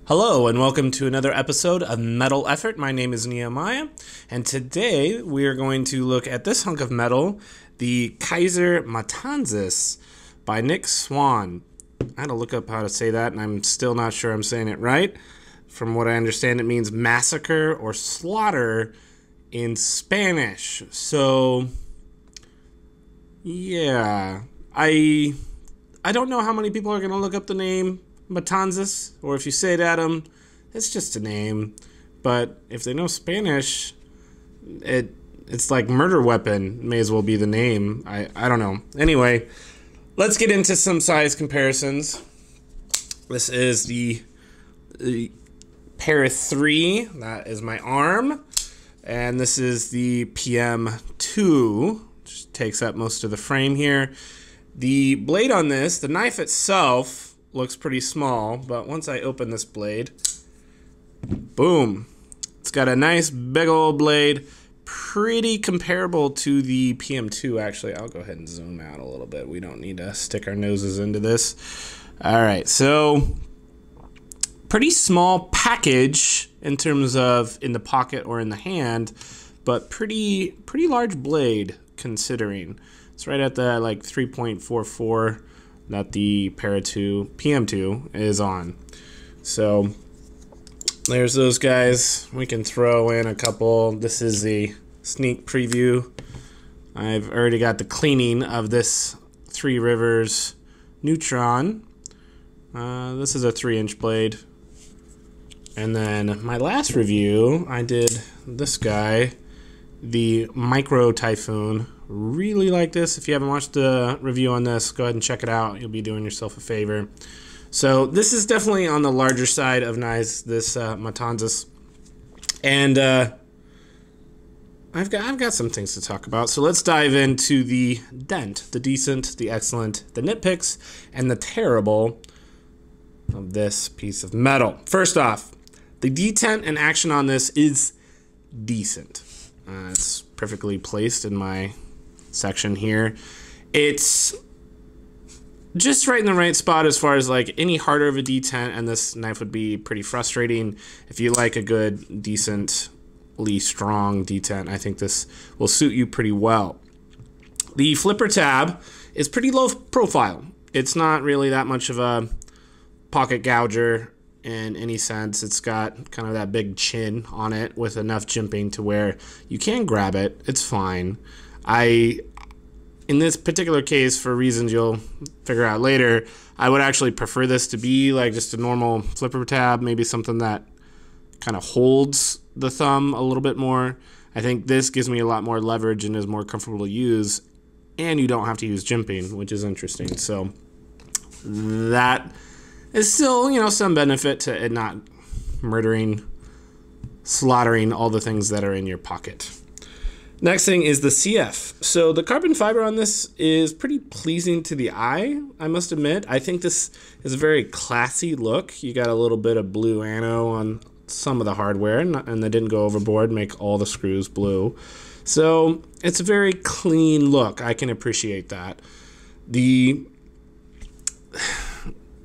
Hello and welcome to another episode of Metal Effort. My name is Nehemiah, and today we are going to look at this hunk of metal, the Kizer Matanzas by Swan. I had to look up how to say that, and I'm still not sure I'm saying it right. From what I understand, it means massacre or slaughter in Spanish. So, yeah, I don't know how many people are going to look up the name Matanzas, or if you say it at them, it's just a name. But if they know Spanish, it's like murder weapon may as well be the name. I don't know. Anyway, let's get into some size comparisons. This is the Para 3. That is my arm. And this is the PM2, which takes up most of the frame here. The blade on this, the knife itself, looks pretty small, but once I open this blade, boom, it's got a nice big old blade, pretty comparable to the PM2. Actually, I'll go ahead and zoom out a little bit. We don't need to stick our noses into this. All right, so pretty small package in terms of in the pocket or in the hand, but pretty large blade considering. It's right at the like 3.44 that the Para 2 PM2 is on. So there's those guys. We can throw in a couple. This is a sneak preview. I've already got the cleaning of this Three Rivers Neutron. This is a 3-inch blade. And then my last review, I did this guy, the Micro Typhoon. Really like this. If you haven't watched the review on this, go ahead and check it out. You'll be doing yourself a favor. So this is definitely on the larger side of knives, this Matanzas. And I've got some things to talk about. So let's dive into the dent, the decent, the excellent, the nitpicks, and the terrible of this piece of metal. First off, the detent and action on this is decent. It's perfectly placed in my section here. It's just right in the right spot as far as like any harder of a detent, and this knife would be pretty frustrating. If you like a good, decently strong detent, I think this will suit you pretty well. The flipper tab is pretty low profile. It's not really that much of a pocket gouger in any sense. It's got kind of that big chin on it with enough jimping to where you can grab it. It's fine. In this particular case, for reasons you'll figure out later, I would actually prefer this to be like just a normal flipper tab, maybe something that kind of holds the thumb a little bit more. I think this gives me a lot more leverage and is more comfortable to use, and you don't have to use jimping, which is interesting. So that is still, you know, some benefit to it not murdering, slaughtering all the things that are in your pocket. Next thing is the CF. So the carbon fiber on this is pretty pleasing to the eye, I must admit. I think this is a very classy look. You got a little bit of blue anno on some of the hardware, and they didn't go overboard, make all the screws blue. So it's a very clean look. I can appreciate that. The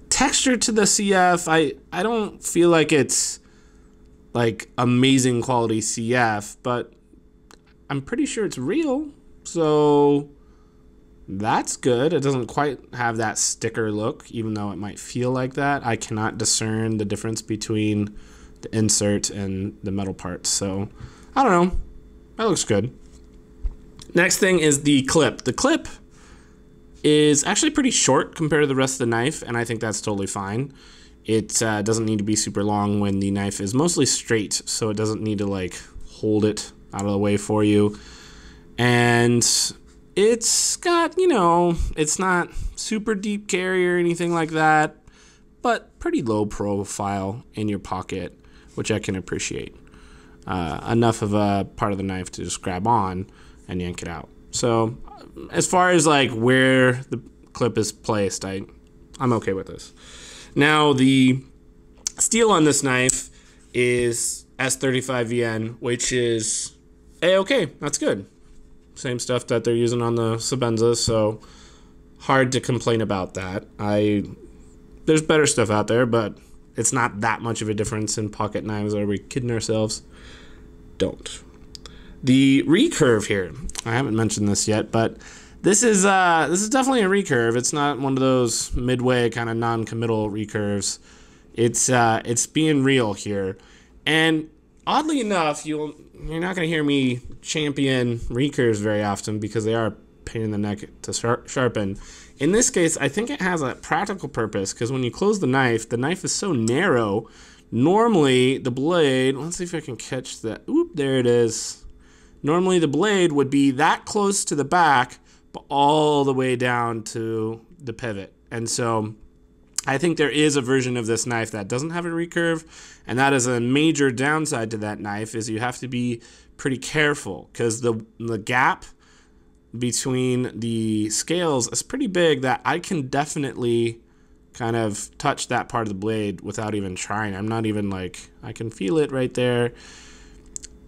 texture to the CF, I don't feel like it's like amazing quality CF, but I'm pretty sure it's real, so that's good. It doesn't quite have that sticker look, even though it might feel like that. I cannot discern the difference between the insert and the metal parts, so I don't know. That looks good. Next thing is the clip. The clip is actually pretty short compared to the rest of the knife, and I think that's totally fine. It doesn't need to be super long when the knife is mostly straight, so it doesn't need to like hold it out of the way for you. And it's got, you know, it's not super deep carry or anything like that, but pretty low profile in your pocket, which I can appreciate. Enough of a part of the knife to just grab on and yank it out. So as far as like where the clip is placed, I'm okay with this. Now the steel on this knife is S35VN, which is A-okay. That's good. Same stuff that they're using on the Matanzas, so hard to complain about that. There's better stuff out there, but It's not that much of a difference in pocket knives. Are we kidding ourselves? Don't. The recurve here, I haven't mentioned this yet, but this is definitely a recurve. It's not one of those midway kind of non-committal recurves. It's being real here, and oddly enough, you're not going to hear me champion recurves very often because they are a pain in the neck to sharpen. In this case, I think it has a practical purpose because when you close the knife is so narrow. Normally, the blade, let's see if I can catch that. Oop, there it is. Normally, the blade would be that close to the back, but all the way down to the pivot. And so I think there is a version of this knife that doesn't have a recurve, and that is a major downside to that knife is you have to be pretty careful because the gap between the scales is pretty big that I can definitely kind of touch that part of the blade without even trying. I'm not even like, I can feel it right there.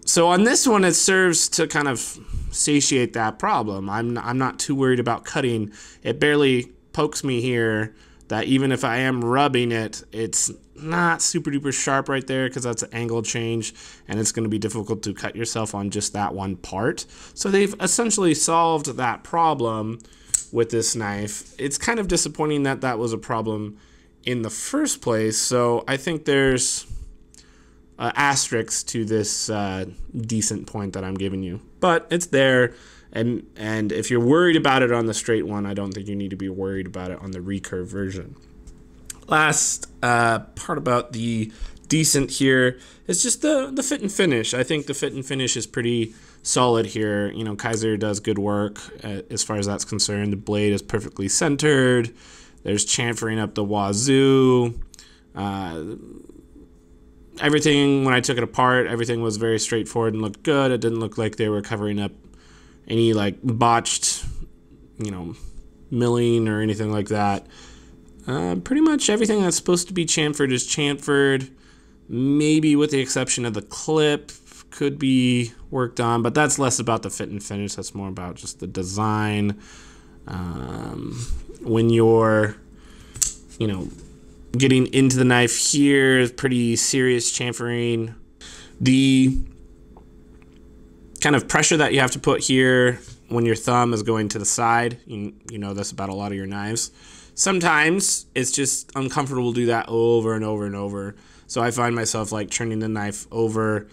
So on this one, it serves to kind of satiate that problem. I'm not too worried about cutting. It barely pokes me here, that even if I am rubbing it, it's not super duper sharp right there because that's an angle change and it's going to be difficult to cut yourself on just that one part. So they've essentially solved that problem with this knife. It's kind of disappointing that that was a problem in the first place. So I think there's asterisks to this decent point that I'm giving you, but it's there. And if you're worried about it on the straight one, I don't think you need to be worried about it on the recurve version. Last part about the decent here is just the fit and finish. I think the fit and finish is pretty solid here. You know, Kizer does good work as far as that's concerned. The blade is perfectly centered. There's chamfering up the wazoo. Everything, when I took it apart, everything was very straightforward and looked good. It didn't look like they were covering up any like botched, you know, milling or anything like that. Pretty much everything that's supposed to be chamfered is chamfered. Maybe with the exception of the clip could be worked on, but that's less about the fit and finish. That's more about just the design. When you're, you know, getting into the knife here is pretty serious chamfering. The kind of pressure that you have to put here when your thumb is going to the side, you know this about a lot of your knives. Sometimes it's just uncomfortable to do that over and over and over. So I find myself like turning the knife over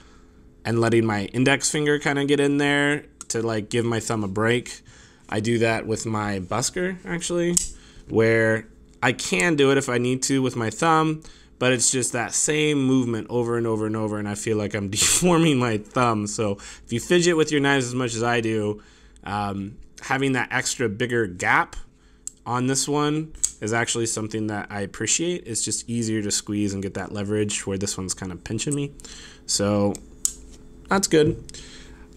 and letting my index finger kind of get in there to like give my thumb a break. I do that with my busker actually, where I can do it if I need to with my thumb, but it's just that same movement over and over and over, and I feel like I'm deforming my thumb. So if you fidget with your knives as much as I do, having that extra bigger gap on this one is actually something that I appreciate. It's just easier to squeeze and get that leverage where this one's kind of pinching me. So that's good.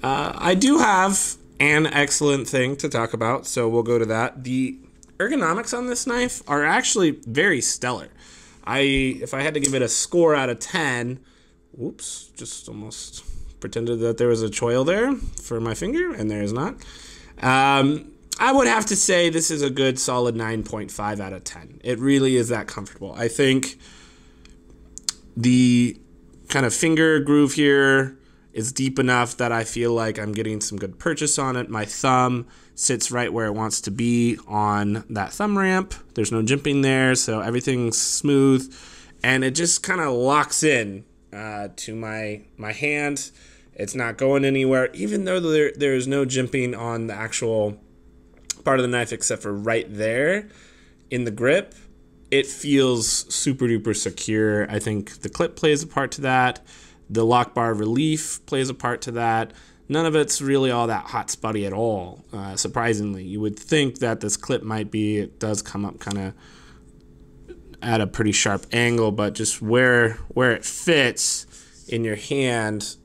I do have an excellent thing to talk about, so we'll go to that. The ergonomics on this knife are actually very stellar. If I had to give it a score out of 10, whoops, just almost pretended that there was a choil there for my finger, and there is not. I would have to say this is a good solid 9.5 out of 10. It really is that comfortable. I think the kind of finger groove here is deep enough that I feel like I'm getting some good purchase on it. My thumb sits right where it wants to be on that thumb ramp. There's no jimping there, so everything's smooth. And it just kind of locks in to my hand. It's not going anywhere, even though there's no jimping on the actual part of the knife except for right there in the grip. It feels super duper secure. I think the clip plays a part to that. The lock bar relief plays a part to that. None of it's really all that hot spotty at all, surprisingly. You would think that this clip might be, it does come up kind of at a pretty sharp angle, but just where it fits in your hand,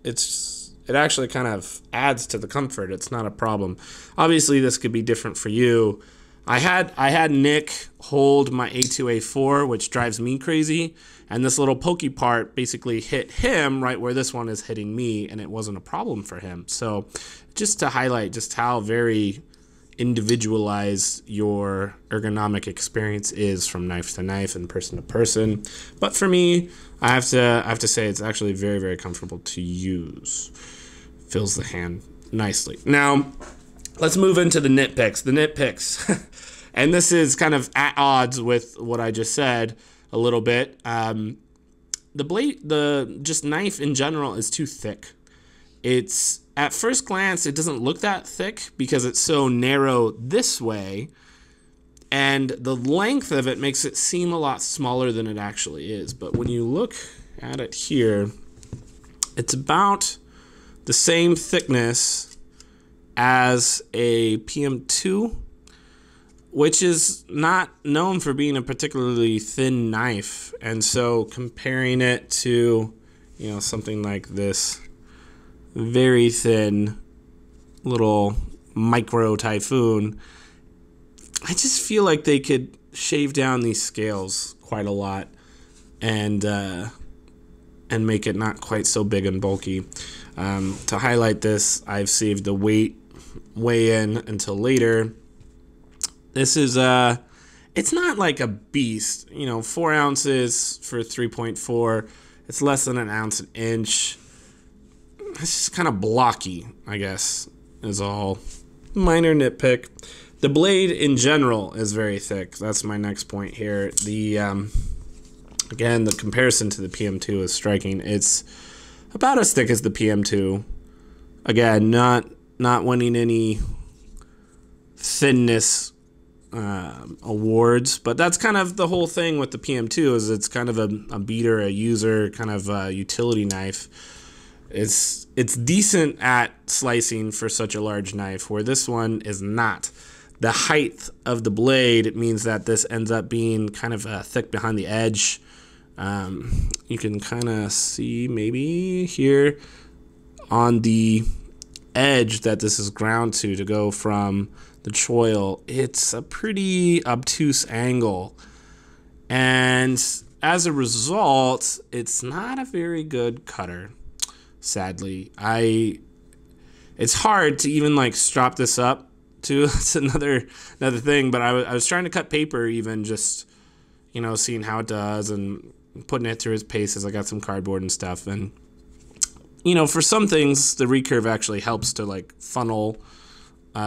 it actually kind of adds to the comfort. It's not a problem. Obviously, this could be different for you. I had Nick hold my A2A4, which drives me crazy, and this little pokey part basically hit him right where this one is hitting me, and it wasn't a problem for him. So just to highlight just how very individualized your ergonomic experience is from knife to knife and person to person. But for me, I have to say it's actually very, very comfortable to use. Fills the hand nicely. Now, let's move into the nitpicks. The nitpicks. And this is kind of at odds with what I just said a little bit. The just knife in general is too thick. It's, at first glance, it doesn't look that thick because it's so narrow this way, and the length of it makes it seem a lot smaller than it actually is. But when you look at it here, it's about the same thickness as a PM2, which is not known for being a particularly thin knife. And so comparing it to, you know, something like this very thin little micro Typhoon, I just feel like they could shave down these scales quite a lot and make it not quite so big and bulky. To highlight this, I've saved the weigh-in until later. This is it's not like a beast, you know, 4 ounces for 3.4. It's less than an ounce an inch. It's just kind of blocky, I guess, is all. Minor nitpick. The blade in general is very thick. That's my next point here. The again, the comparison to the PM2 is striking. It's about as thick as the PM2. Again, not winning any thinness awards, but that's kind of the whole thing with the PM2 is it's kind of a beater, a user, kind of a utility knife. It's decent at slicing for such a large knife, where this one is not. The height of the blade means that this ends up being kind of thick behind the edge. You can kind of see maybe here on the edge that this is ground to go from the choil. It's a pretty obtuse angle, and as a result, it's not a very good cutter. Sadly, it's hard to even like strap this up to. It's another thing, but I was trying to cut paper, even just, you know, seeing how it does and putting it through its paces. I got some cardboard and stuff, and you know, for some things the recurve actually helps to like funnel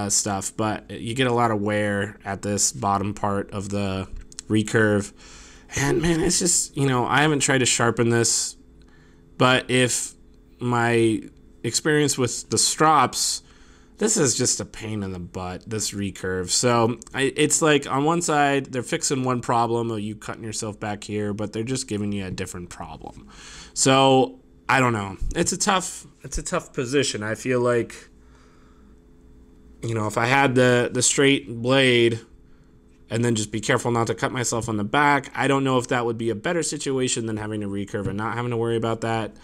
stuff, but you get a lot of wear at this bottom part of the recurve, and man, it's just, you know, I haven't tried to sharpen this, but if my experience with the strops, this is just a pain in the butt, this recurve. So it's like on one side they're fixing one problem of you cutting yourself back here, but they're just giving you a different problem. So I don't know, it's a tough position. I feel like, you know, if I had the straight blade and then just be careful not to cut myself on the back, I don't know if that would be a better situation than having a recurve and not having to worry about that.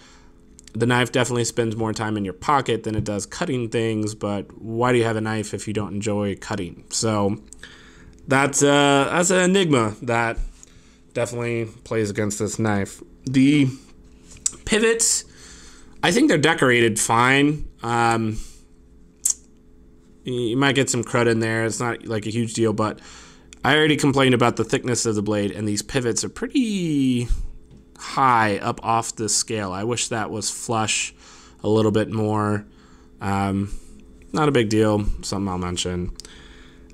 The knife definitely spends more time in your pocket than it does cutting things, but why do you have a knife if you don't enjoy cutting? So that's an enigma that definitely plays against this knife. The pivots, I think they're decorated fine. You might get some crud in there. It's not like a huge deal, but I already complained about the thickness of the blade, and these pivots are pretty high up off the scale. I wish that was flush a little bit more. Not a big deal, something I'll mention.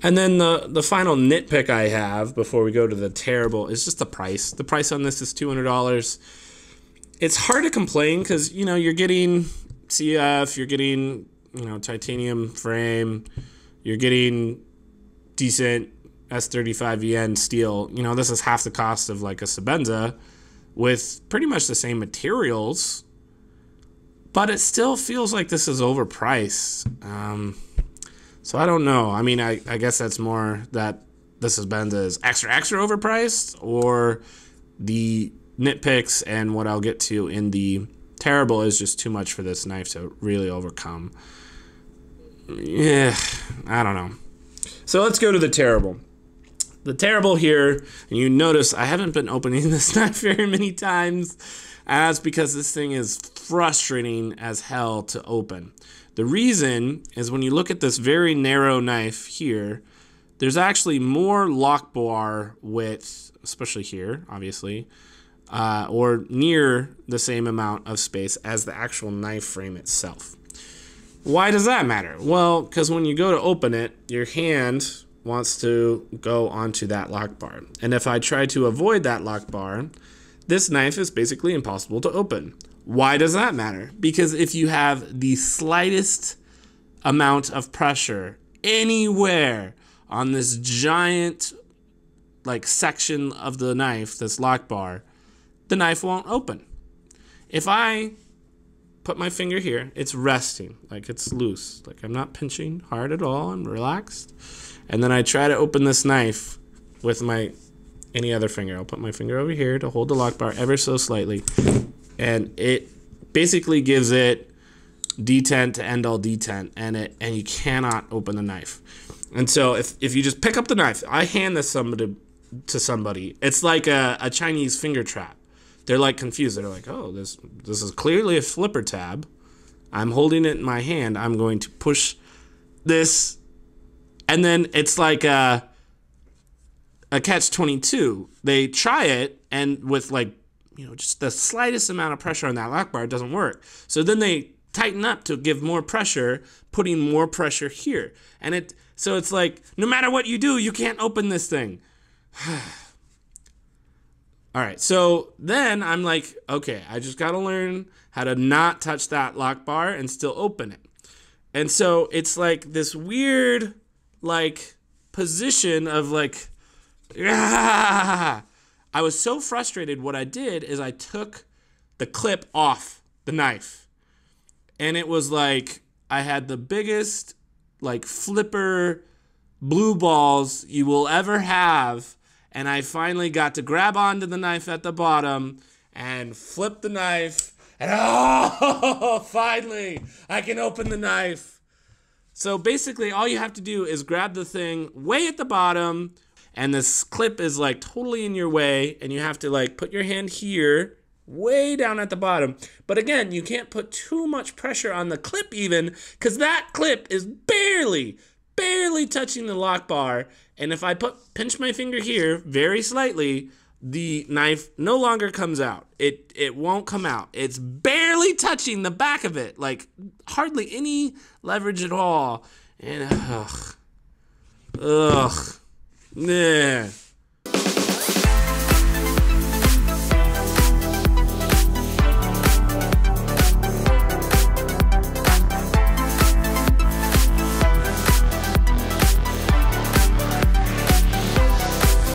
And then the final nitpick I have before we go to the terrible is just the price. The price on this is $200. It's hard to complain because, you know, you're getting CF, you're getting, you know, titanium frame, you're getting decent S35VN steel. You know, this is half the cost of like a Sebenza with pretty much the same materials, but it still feels like this is overpriced. So I don't know. I mean, I guess that's more that this Sebenza is extra overpriced, or the nitpicks and what I'll get to in the terrible is just too much for this knife to really overcome. Yeah, I don't know. So let's go to the terrible. the terrible here, and you notice I haven't been opening this knife very many times, as because this thing is frustrating as hell to open. The reason is when you look at this very narrow knife here, there's actually more lock bar width, especially here, obviously, or near the same amount of space as the actual knife frame itself. Why does that matter? Well, because when you go to open it, your hand wants to go onto that lock bar. And if I try to avoid that lock bar, this knife is basically impossible to open. Why does that matter? Because if you have the slightest amount of pressure anywhere on this giant section of the knife, this lock bar, the knife won't open. If I put my finger here, it's resting, it's loose. I'm not pinching hard at all, I'm relaxed. And then I try to open this knife with any other finger. I'll put my finger over here to hold the lock bar ever so slightly. And it basically gives it detent to end all detent, and you cannot open the knife. And so if you just pick up the knife, I hand this to somebody, it's like a Chinese finger trap. They're confused. They're like, oh, this is clearly a flipper tab. I'm holding it in my hand. I'm going to push this, and then it's like a catch-22. They try it, and with just the slightest amount of pressure on that lock bar, it doesn't work. So then they tighten up to give more pressure, putting more pressure here. And so it's no matter what you do, you can't open this thing. All right, so then I'm okay, I just got to learn how to not touch that lock bar and still open it. And so it's this weird, position of I was so frustrated. What I did is I took the clip off the knife. And it was I had the biggest, flipper blue balls you will ever have. And I finally got to grab onto the knife at the bottom and flip the knife. And finally, I can open the knife. So basically, all you have to do is grab the thing way at the bottom, and this clip is totally in your way, and you have to put your hand here, way down at the bottom. But again, you can't put too much pressure on the clip even, because that clip is barely touching the lock bar. And if I pinch my finger here very slightly, the knife no longer comes out. It won't come out. It's barely touching the back of it, hardly any leverage at all. And ugh. Nah.